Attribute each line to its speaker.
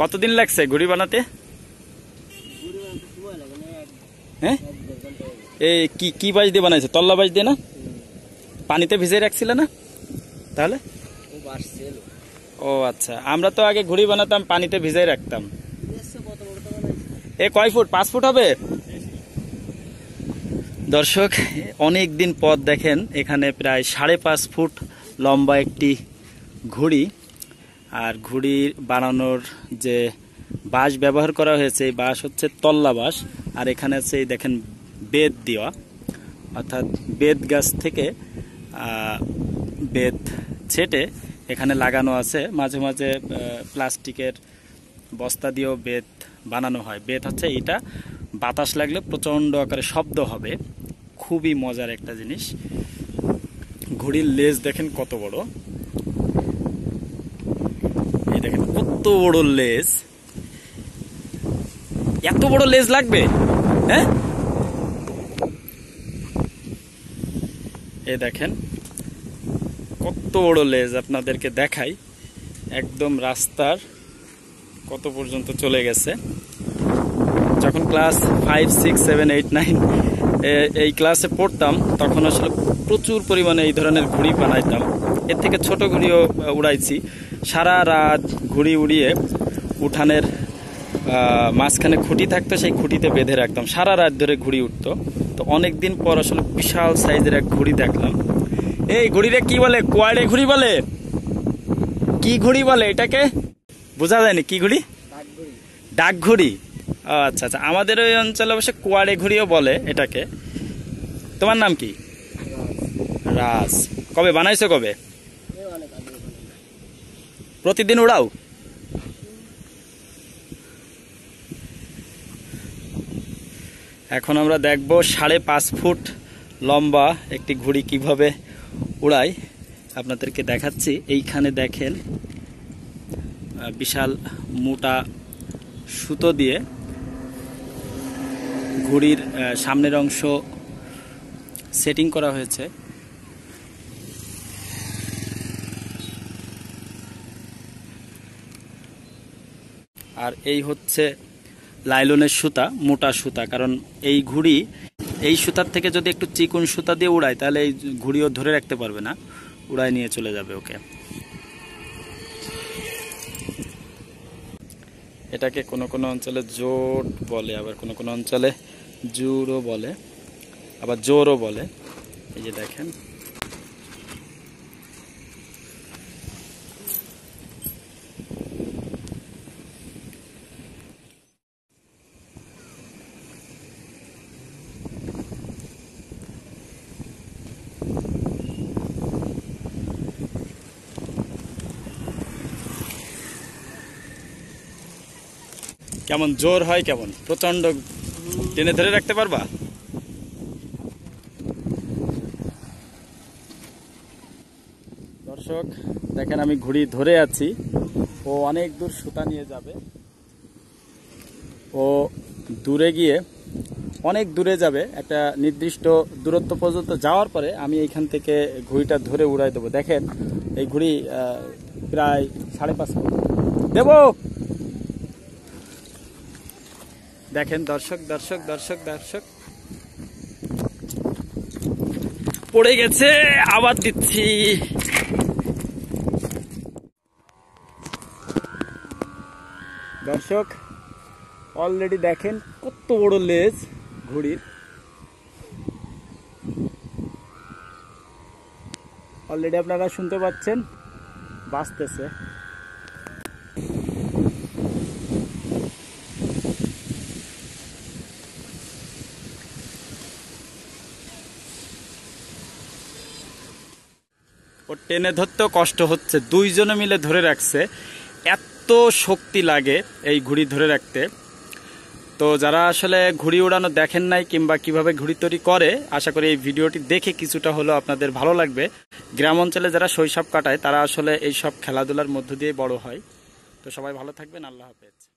Speaker 1: কতদিন লাগছে ঘুড়ি বানাতে? হ্যাঁ, এই কি বাঁশ দিয়ে বানাইছে? তল্লা বাঁশ দিয়ে না? পানিতে ভিজে রাখছিল না? তাহলে ও আচ্ছা, আমরা তো আগে ঘুড়ি বানাতাম পানিতে ভিজাই রাখতাম। এ কয় ফুট? 5 ফুট হবে। দর্শক, অনেক দিন পর দেখেন এখানে প্রায় 5.5 ফুট লম্বা একটি ঘুড়ি। আর ঘুড়ি বানানোর যে বাঁশ ব্যবহার করা হয়েছে, এই বাঁশ হচ্ছে তল্লা বাঁশ। আর এখানে আছে দেখেন বেত দেওয়া, অর্থাৎ বেত গাছ থেকে বেত ছেটে এখানে লাগানো আছে। মাঝে মাঝে প্লাস্টিকের বস্তা দিয়েও বেত বানানো হয়। বেত হচ্ছে এটা, বাতাস লাগলে প্রচণ্ড আকারে শব্দ হবে। খুবই মজার একটা জিনিস। ঘুড়ির লেজ দেখেন কত বড়, এই দেখেন কত বড় লেজ। এত বড় লেজ লাগবে? হ্যাঁ, এই দেখেন কত বড় লেজ। আপনাদেরকে দেখাই, একদম রাস্তার কত পর্যন্ত চলে গেছে। যখন ক্লাস 5, 6, 7, 8, 9 এই ক্লাসে পড়তাম, তখন আসলে প্রচুর পরিমাণে এই ধরনের ঘুড়ি বানাইতাম। এর থেকে ছোট ঘুড়িও উড়াইছি। সারা রাত ঘুড়ি উড়িয়ে উঠানের মাঝখানে খুঁটি থাকতো, সেই খুঁটিতে বেঁধে রাখতাম। সারা রাত ধরে ঘুড়ি উঠতো। তো অনেক দিন পর আসলে বিশাল সাইজের এক ঘুড়ি দেখলাম। এই ঘুড়িটা কি বলে? কোয়াড়ে ঘুড়ি বলে? কি ঘুড়ি বলে এটাকে? বোঝা যায়নি। কি ঘুড়ি? ডাক ঘুড়ি। আচ্ছা আচ্ছা, আমাদের ওই অঞ্চলে অবশ্য কোয়াড়ে ঘুড়িও বলে এটাকে। তোমার নাম কি? রাজ। কবে বানাইছো? কবে? প্রতিদিন উড়াও? এখন আমরা দেখব 5.5 ফুট লম্বা একটি ঘুড়ি কিভাবে উড়াই। আপনাদেরকে দেখাচ্ছি। এইখানে দেখেন বিশাল মোটা সুতো দিয়ে ঘুড়ির সামনের অংশ সেটিং করা হয়েছে। আর এই হচ্ছে লাইলনের সুতা, মোটা সুতা। কারণ এই ঘুড়ি এই সুতার থেকে যদি একটু চিকন সুতা দিয়ে উড়ায়, তাহলে এই ঘুড়িও ধরে রাখতে পারবে না, উড়ায় নিয়ে চলে যাবে ওকে। এটাকে কোনো কোনো অঞ্চলে জোট বলে, আবার কোনো কোনো অঞ্চলে জোরও বলে, আবার জোরও বলে। এই যে দেখেন, কেমন জোর হয়, কেমন প্রচন্ড টেনে ধরে রাখতে পারবা? দর্শক দেখেন, আমি ঘুড়ি ধরে আছি, ও অনেক দূর সুতা নিয়ে যাবে। ও দূরে গিয়ে অনেক দূরে যাবে, একটা নির্দিষ্ট দূরত্ব পর্যন্ত যাওয়ার পরে আমি এইখান থেকে ঘুড়িটা ধরে উড়াই দেবো। দেখেন এই ঘুড়ি প্রায় 5.5 ফুট দেব। দেখেন দর্শক, দর্শক, দর্শক, দর্শক, পড়ে গেছে। আবার দিচ্ছি। দর্শক অলরেডি দেখেন কত বড় লেজ ঘুড়ির। অলরেডি আপনারা শুনতে পাচ্ছেন, বাজতেছে। ও টেনে ধরতেও কষ্ট হচ্ছে, দুইজনে মিলে ধরে রাখছে। এত শক্তি লাগে এই ঘুড়ি ধরে রাখতে। তো যারা আসলে ঘুড়ি উড়ানো দেখেন নাই, কিংবা কিভাবে ঘুড়ি তৈরি করে, আশা করি এই ভিডিওটি দেখে কিছুটা হলেও আপনাদের ভালো লাগবে। গ্রাম অঞ্চলে যারা শৈশব কাটায়, তারা আসলে এইসব খেলাধুলার মধ্য দিয়ে বড় হয়। তো সবাই ভালো থাকবেন। আল্লাহ হাফেজ।